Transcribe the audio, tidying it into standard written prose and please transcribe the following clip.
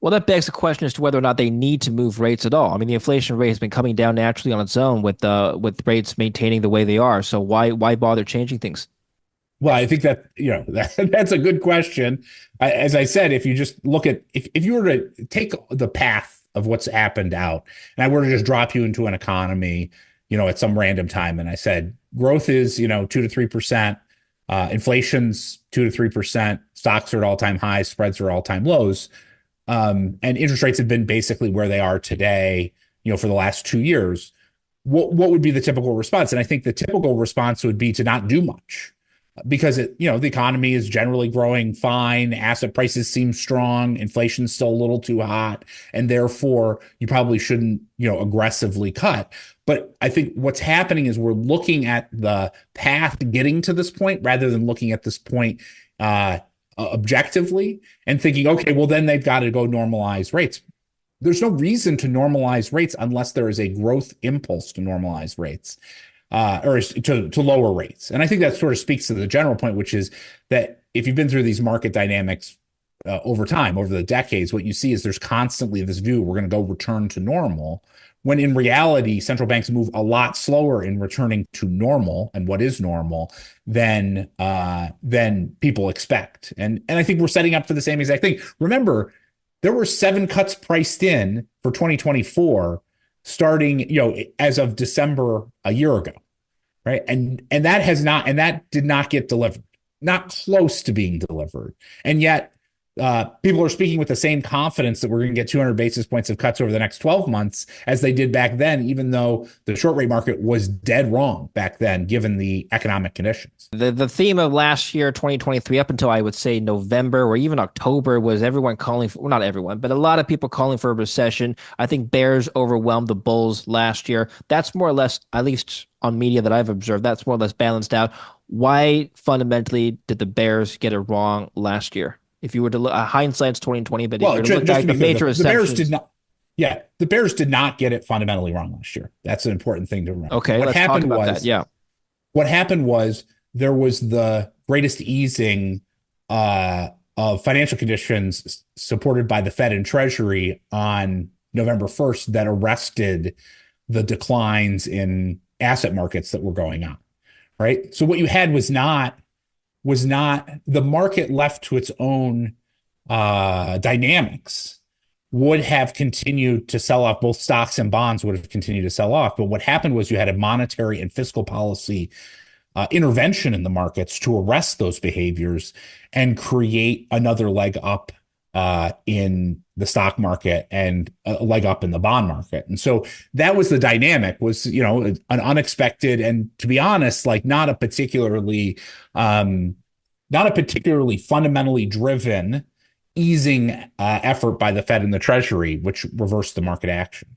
Well, that begs the question as to whether or not they need to move rates at all. I mean, the inflation rate has been coming down naturally on its own with rates maintaining the way they are. So why bother changing things? Well, I think that, that's a good question. As I said, if you just look at, if you were to take the path of what's happened out, and I were to just drop you into an economy, at some random time, and I said, growth is, 2 to 3%, inflation's 2 to 3%, stocks are at all-time highs, spreads are all-time lows, and interest rates have been basically where they are today, for the last 2 years. What would be the typical response? And I think the typical response would be to not do much because the economy is generally growing fine, asset prices seem strong, inflation's still a little too hot, and therefore you probably shouldn't, aggressively cut. But I think what's happening is we're looking at the path getting to this point rather than looking at this point objectively and thinking, okay, well, then they've got to go normalize rates. There's no reason to normalize rates unless there is a growth impulse to normalize rates or to lower rates. And I think that sort of speaks to the general point, which is that if you've been through these market dynamics over time, over the decades, what you see is there's constantly this view we're going to go return to normal, when in reality, central banks move a lot slower in returning to normal and what is normal than people expect. And I think we're setting up for the same exact thing. Remember, there were 7 cuts priced in for 2024 starting, as of December a year ago, right? And that did not get delivered, not close to being delivered. And yet people are speaking with the same confidence that we're going to get 200 basis points of cuts over the next 12 months as they did back then, even though the short rate market was dead wrong back then, given the economic conditions. The theme of last year, 2023, up until I would say November or even October, was everyone calling for, well, not everyone, but a lot of people calling for a recession. I think bears overwhelmed the bulls last year. That's more or less, at least on media that I've observed, that's more or less balanced out. Why fundamentally did the bears get it wrong last year? If you were to look, hindsight's 2020, but if Well, you were to look just back to the be clear, major the Bears did assumptions, not. Yeah, the Bears did not get it fundamentally wrong last year. That's an important thing to remember. okay, let's talk about that. Yeah. What happened was there was the greatest easing of financial conditions supported by the Fed and Treasury on November 1st that arrested the declines in asset markets that were going on. Right. So what you had was not the market left to its own dynamics would have continued to sell off. Both stocks and bonds would have continued to sell off. But what happened was you had a monetary and fiscal policy intervention in the markets to arrest those behaviors and create another leg up in the stock market and a leg up in the bond market. And so that was the dynamic, was, an unexpected, and to be honest, like not a particularly fundamentally driven easing effort by the Fed and the Treasury, which reversed the market action.